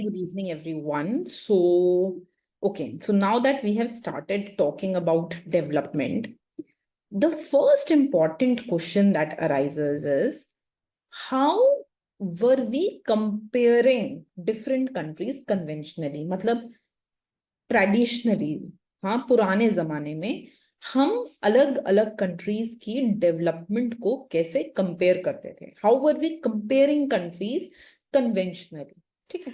Good evening, everyone. So now that we have started talking about development, the first important question that arises is how were we comparing different countries conventionally? मतलब traditionally, हाँ, पुराने जमाने में हम अलग अलग countries की development को कैसे कंपेयर करते थे? How were we comparing countries conventionally? ठीक है।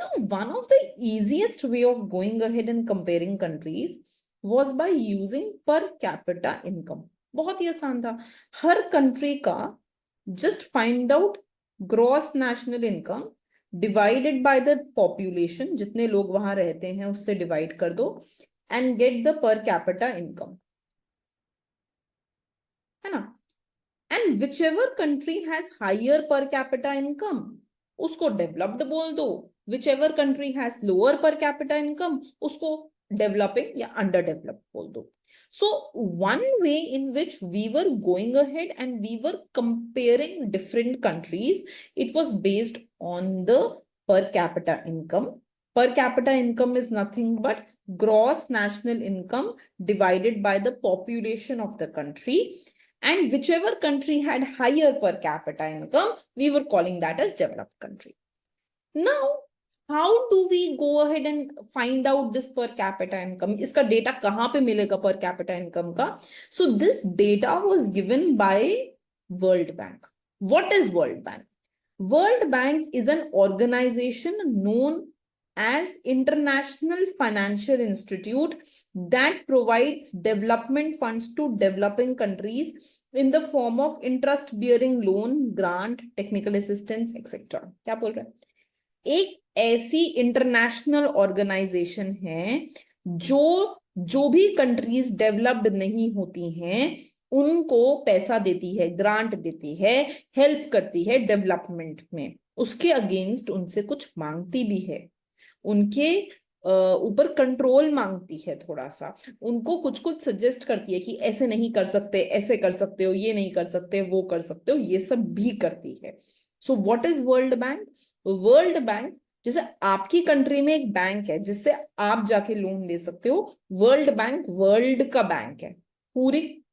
Now, one of the easiest way of going ahead and comparing countries was by using per capita income. बहुत ही आसान था। हर कंट्री का just find out gross national income divided by the population, जितने लोग वहां रहते हैं उससे डिवाइड कर दो, and get the per capita income, है ना? And whichever country has higher per capita income, उसको डेवलप्ड बोल दो। whichever country has lower per capita income, उसको डेवलपिंग या अंडर डेवलप्ड बोल दो। So one way in which we were going ahead and we were comparing different countries, it was based on the per capita income. Per capita income is nothing but gross national income divided by the population of the country. And whichever country had higher per capita income, we were calling that as developed country. Now, how do we go ahead and find out this per capita income? इसका data कहाँ पे मिलेगा per capita income का? So this data was given by World Bank. What is World Bank? World Bank is an organization known as International Financial Institute that provides development funds to developing countries in the form of interest-bearing loan, grant, technical assistance, etc. क्या बोल रहा है? एक ऐसी international organisation है जो भी countries developed नहीं होती हैं उनको पैसा देती है, ग्रांट देती है, हेल्प करती है डेवलपमेंट में, उसके अगेंस्ट उनसे कुछ मांगती भी है, उनके ऊपर कंट्रोल मांगती है, थोड़ा सा उनको कुछ कुछ सजेस्ट करती है कि ऐसे नहीं कर सकते, ऐसे कर सकते हो, ये नहीं कर सकते, वो कर सकते हो, ये सब भी करती है। सो what is World Bank? World bank, जैसे आपकी कंट्री में एक बैंक है जिससे आप जाके लोन ले सकते हो, वर्ल्ड बैंक वर्ल्ड का बैंक है, पूरी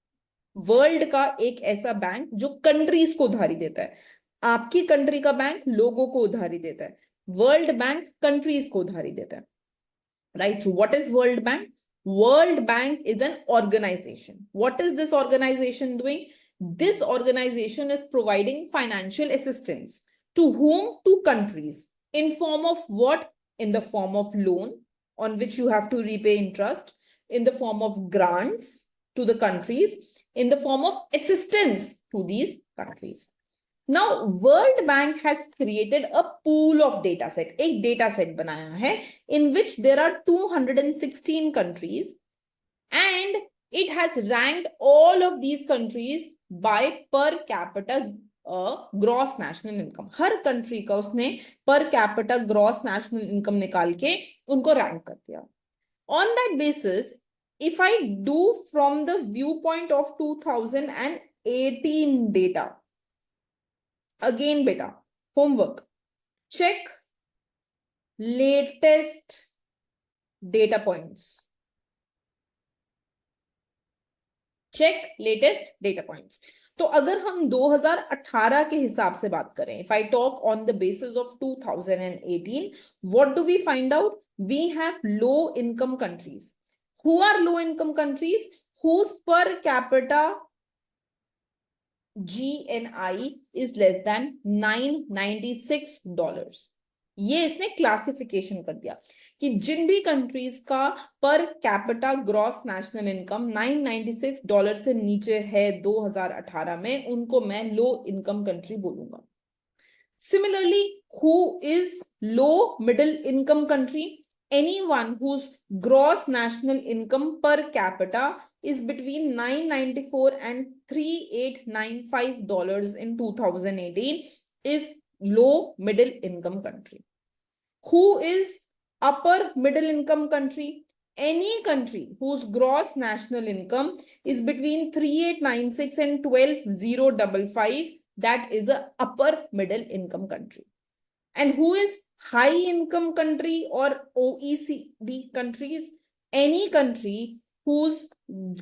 वर्ल्ड का एक ऐसा बैंक जो कंट्रीज को उधारी देता है। आपकी कंट्री का बैंक लोगों को उधारी देता है, वर्ल्ड बैंक कंट्रीज को उधारी देता है, right? So what is World Bank? World Bank is an organization. What is this organization doing? This organization is providing financial assistance to whom? To countries. In form of what? In the form of loan on which you have to repay interest, in the form of grants to the countries, in the form of assistance to these countries. Now, World Bank has created a pool of data set. एक data set बनाया है in which there are 216 countries and it has ranked all of these countries by per capita gross national income. Her country का उसने per capita gross national income निकाल के उनको rank कर दिया. On that basis, if I do from the view point of 2018 data, again बेटा homework, check latest data points, check latest data points. तो अगर हम 2018 के हिसाब से बात करें, if I talk on the basis of 2018, what do we find out? We have low income countries. Who are low income countries? Whose per capita GNI is less than $996. ये इसने क्लासिफिकेशन कर दिया कि जिन भी कंट्रीज का per capita gross national income $996 से नीचे है 2018 में, उनको मैं लो इनकम कंट्री बोलूंगा. Similarly, who is low middle income country? Anyone whose gross national income per capita is between $994 and $3895 in 2018 is low middle income country. Who is upper middle income country? Any country whose gross national income is between 3896 and 12055, that is a upper middle income country. And who is high income country or OECD countries, any country whose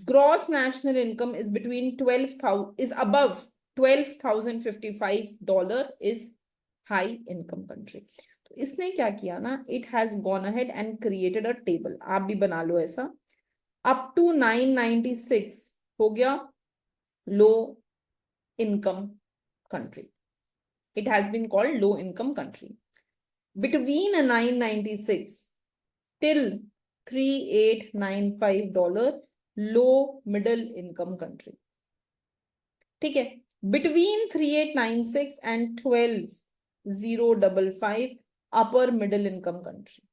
gross national income is between 12,000 is above $12,055 is high income country. तो इसने क्या किया ना, it has gone ahead and created a table. आप भी बना लो ऐसा. up to 996 हो गया low income country. It has been called low income country. Between 996 till $3895 low middle income country. ठीक है. Between 3896 and 12055 upper middle income country,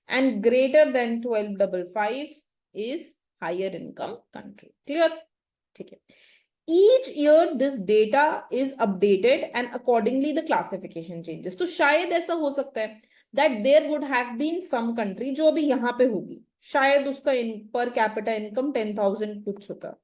and greater than 1255 is higher income country. Clear? ठीक है. Each year this data is updated and accordingly the classification changes. तो शायद ऐसा हो सकता है that there would have been some country जो अभी यहाँ पे होगी, शायद उसका per capita income 10,000 कुछ होता,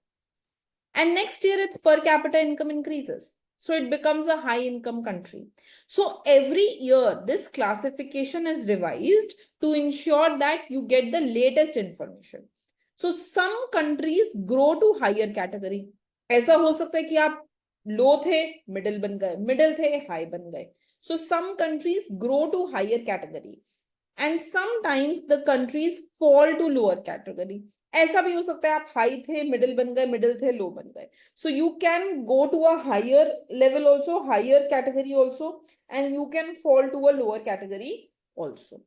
and next year its per capita income increases, so it becomes a high income country. So every year this classification is revised to ensure that you get the latest information. So some countries grow to higher category. ऐसा हो सकता है कि आप लो थे middle बन गए, middle थे हाई बन गए. So some countries grow to higher category and sometimes the countries fall to lower category. ऐसा भी हो सकता है आप हाई थे मिडिल बन गए, मिडिल थे लो बन गए. So you can go to a higher level also, higher category also, and you can fall to a lower category also.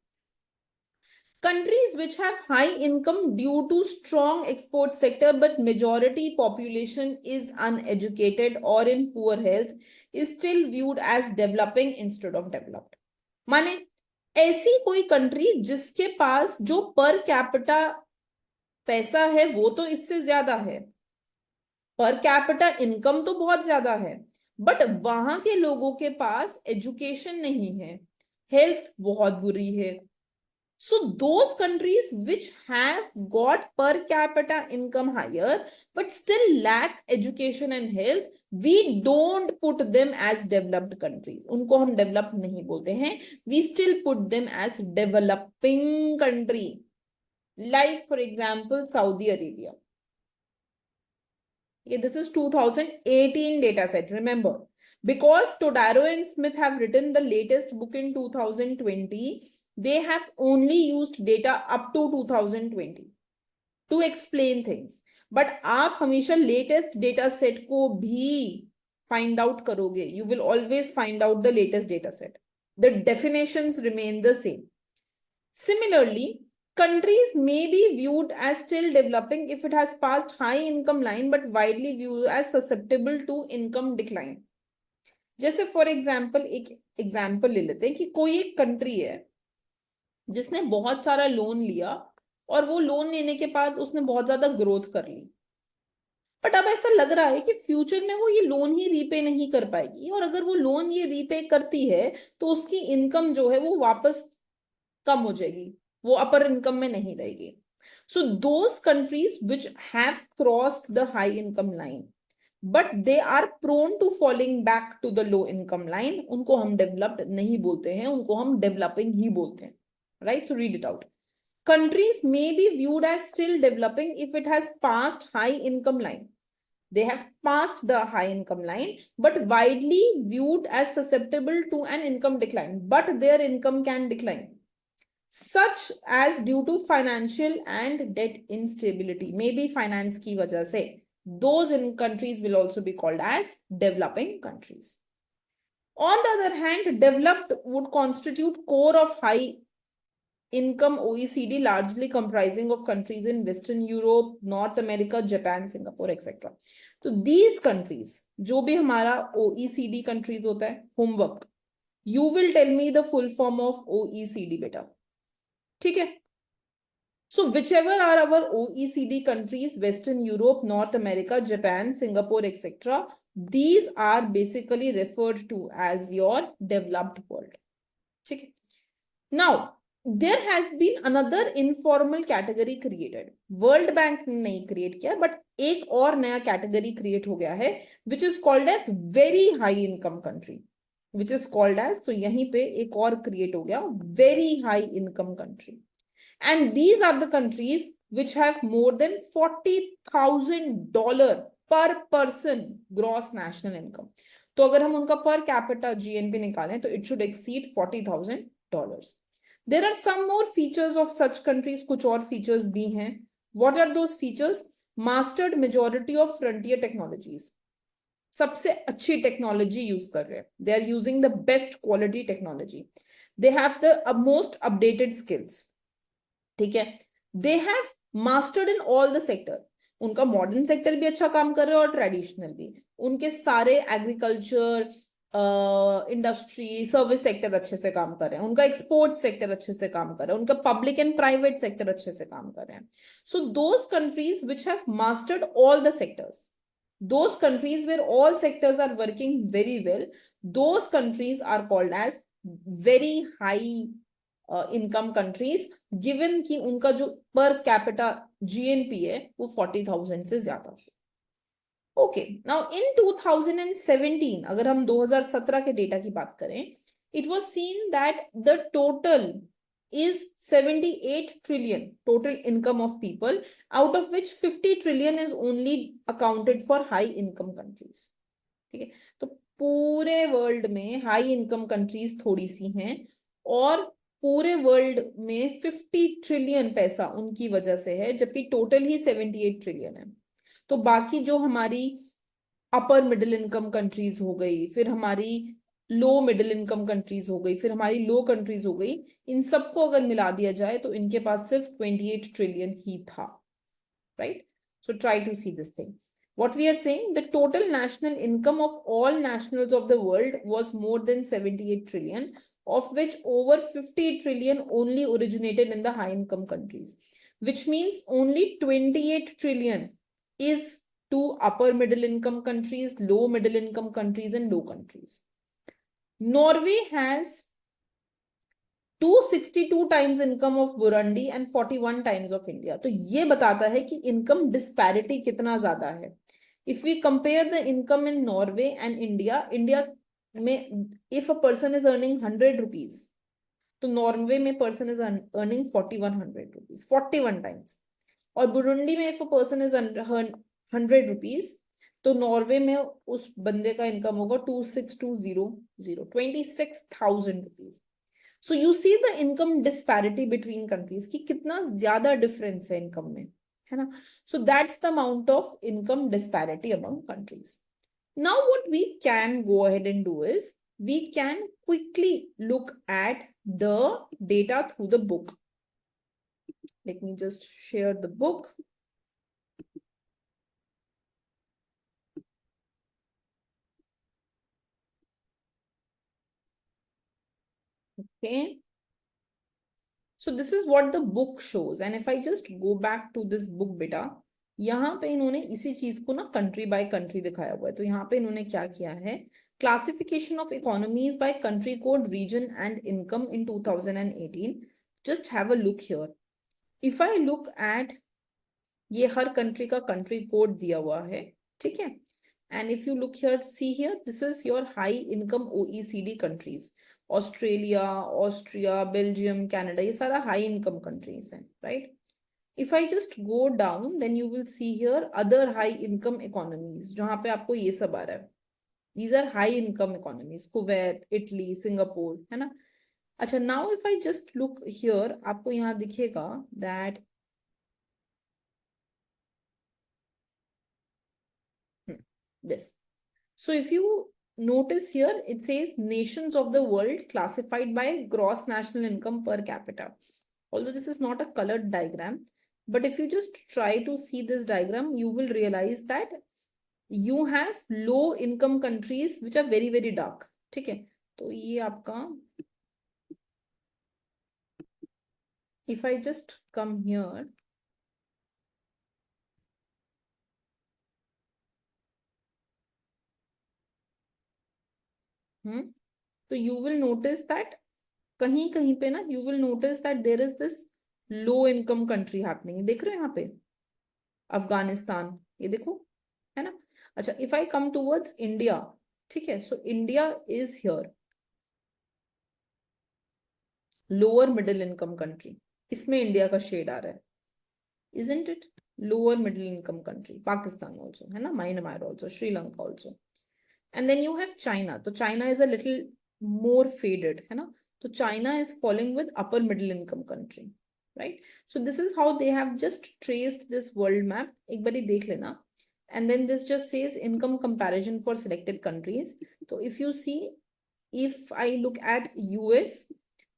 Countries which have high income due to strong export sector but majority population is uneducated or in poor health is still viewed as developing instead of developed. माने ऐसी कोई country जिसके पास जो per capita पैसा है वो तो इससे ज्यादा है, पर कैपिटा इनकम तो बहुत ज्यादा है, बट वहां के लोगों के पास एजुकेशन नहीं है, हेल्थ बहुत बुरी है. So those countries which have got per capita income higher but still lack education and health, we don't put them as developed countries. उनको हम developed नहीं बोलते हैं, we still put them as developing country. Like for example Saudi Arabia. Okay, this is 2018 data set. Remember, because Todaro and Smith have written the latest book in 2020, they have only used data up to 2020 to explain things. But आप हमेशा latest data set को भी find out करोगे. You will always find out the latest data set. The definitions remain the same. Similarly, countries may be viewed as still developing if it has passed high income line but widely viewed as susceptible to income decline. जैसे for example एक example ले लेते हैं कि कोई एक country है जिसने बहुत सारा लोन लिया और वो लोन लेने के बाद उसने बहुत ज्यादा ग्रोथ कर ली, बट अब ऐसा लग रहा है कि फ्यूचर में वो ये लोन ही रीपे नहीं कर पाएगी, और अगर वो लोन ये रीपे करती है तो उसकी इनकम जो है वो वापस कम हो जाएगी, वो अपर इनकम में नहीं रहेगी. So those countries which have crossed the high income line but they are prone to falling back to the low income line, उनको हम डेवलप्ड नहीं बोलते हैं, उनको हम डेवलपिंग ही बोलते हैं. Right? So read it out. Countries may be viewed as still developing if it has passed high income line. They have passed the high income line, but widely viewed as susceptible to an income decline. But their income can decline, such as due to financial and debt instability. Maybe finance की वजह से. Those countries will also be called as developing countries. On the other hand, developed would constitute core of high income OECD, largely comprising of countries in Western Europe, North America, Japan, Singapore, etc. तो these countries, जो भी हमारा OECD countries होता है, homework, you will tell me the full form of OECD बेटा, ठीक है? So whichever are our OECD countries, Western Europe, North America, Japan, Singapore, etc., these are basically referred to as your developed world. ठीक है? Now, there has been another informal category created. World Bank ने नहीं create किया, but एक और नया category create हो गया है, which is called as very high income country. which is called as, so यहीं पे एक और create हो गया, very high income country. And these are the countries which have more than $40,000 per person gross national income. तो अगर हम उनका per capita GNP निकालें तो it should exceed $40,000. There are some more features of such countries, कुछ और features भी हैं. What are those features? Mastered majority of frontier technologies. सबसे अच्छी टेक्नोलॉजी यूज कर रहे हैं. They are using the best quality technology. They have the most updated skills. ठीक है. They have mastered in all the sector. उनका modern sector भी अच्छा काम कर रहे हैं और ट्रेडिशनल भी. उनके सारे एग्रीकल्चर, इंडस्ट्री, सर्विस सेक्टर अच्छे से काम कर रहे हैं. उनका एक्सपोर्ट सेक्टर अच्छे से काम कर रहे हैं. उनका पब्लिक एंड प्राइवेट सेक्टर अच्छे से काम कर रहे हैं. सो those countries which have mastered all the sectors, those countries where all sectors are working very well, those countries are called as very high income countries, given कि उनका जो per capita GNP है वो 40,000 से ज्यादा है. Okay, now in 2017, अगर हम 2017 के डेटा की बात करें, it was seen that the total is 78 trillion total income of people, out of which 50 trillion is only accounted for high income countries. ठीक है. तो पूरे वर्ल्ड में हाई इनकम कंट्रीज थोड़ी सी हैं और पूरे वर्ल्ड में 50 ट्रिलियन पैसा उनकी वजह से है, जबकि टोटल ही 78 ट्रिलियन है. तो बाकी जो हमारी अपर मिडिल इनकम कंट्रीज हो गई, फिर हमारी लो मिडिल इनकम कंट्रीज हो गई, फिर हमारी लो कंट्रीज हो गई, इन सबको अगर मिला दिया जाए तो इनके पास सिर्फ 28 ट्रिलियन ही था. Right. So try to see this thing. What we are saying, the total national income of all nationals of the world was more than 78 trillion, of which over 50 trillion only originated in the high income countries, which means only 28 trillion is to upper middle income countries, low middle income countries and low countries. Norway has 262 times income of Burundi and 41 times of India. तो ये बताता है कि income disparity कितना ज्यादा है. If we compare the income in Norway and India, India में if a person is earning 100 rupees, तो Norway में person is earning 4100 rupees, 41 times. और Burundi में if a person is 100 rupees, तो नॉर्वे में उस बंदे का इनकम होगा 26,200, 26,000 rupees. So you see the income disparity between countries कि कितना ज्यादा difference है income में, है ना. So that's the amount of income disparity among countries. Now what we can go ahead and do is we can quickly look at the data through the book. Let me just share the book. Okay. So this is what the book shows. And if I just go back to this book बेटा, यहाँ पे इन्होंने इसी चीज को ना country by country दिखाया हुआ है. तो यहाँ पे इन्होंने क्या किया है, classification of economies by country code, region and income in 2018. Just have a look here. If I look at, ये हर कंट्री का कंट्री कोड दिया हुआ है. ठीक है. And if you look here, see here, this is your high income OECD countries. Australia, Austria, Belgium, Canada, ये सारा हाई इनकम कंट्रीज हैं. Right. If I just go down, then you will see here other high income economies, जहां पे आपको ये सब आ रहा है. These are high income economies, Kuwait, Italy, Singapore, है ना. अच्छा, now if I just look here, आपको यहाँ दिखेगा that this. So if you notice here, it says nations of the world classified by gross national income per capita. Although this is not a colored diagram, but if you just try to see this diagram, you will realize that you have low income countries which are very very dark. ठीक है. तो ये आपका, if I just come here, तो you will notice that कहीं कहीं पे ना, you will notice that there is this low income country happening. देख रहे हो यहाँ पे अफगानिस्तान, ये देखो, है ना. अच्छा, if I come towards India, ठीक है, so India is here. Lower middle income country, इसमें इंडिया का शेड आ रहा है, isn't it? Lower middle income country, Pakistan also, है ना, Myanmar also, Sri Lanka also. And then you have China. So China is a little more faded, है ना. So China is falling with upper middle income country, right? So this is how they have just traced this world map. एक बारी देख लेना. And then this just says income comparison for selected countries. So if you see, if I look at US,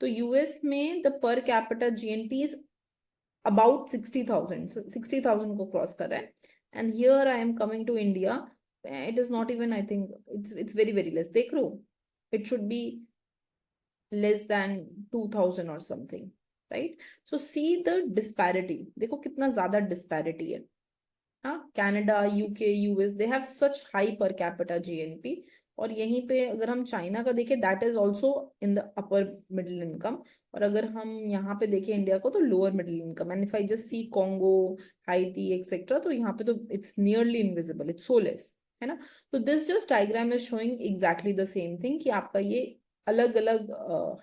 तो US में the per capita GNP is about 60,000. 60,000 को cross कर रहा है. And here I am coming to India. It is not even, I think it's very, very less. देख लो, it should be less than 2,000 or something, right? So see the disparity. देखो कितना ज्यादा disparity है. हाँ, Canada, UK, US, they have such high per capita GNP. और यहीं पे अगर हम चाइना का देखें, that is also in the upper middle income. और अगर हम यहाँ पे देखें इंडिया को, तो lower middle income. And if I just see Congo, हाइती etcetera, तो यहाँ पे तो it's nearly invisible, it's so less, है ना. तो this just diagram is showing exactly the same thing, कि आपका ये अलग अलग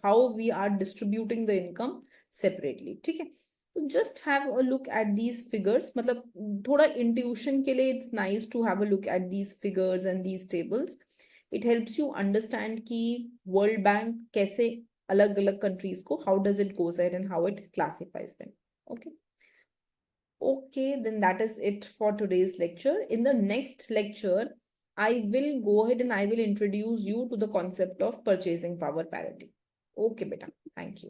how we are distributing the income separately, ठीक है. तो just have a look at these figures. मतलब थोड़ा इंट्यूशन के लिए it's nice to have a look at these figures and these tables. It helps you understand कि World Bank कैसे अलग अलग कंट्रीज को, how does it goes at and how it classifies them. Okay. Okay, then that is it for today's lecture. In the next lecture, I will go ahead and I will introduce you to the concept of purchasing power parity. Okay, beta. Thank you.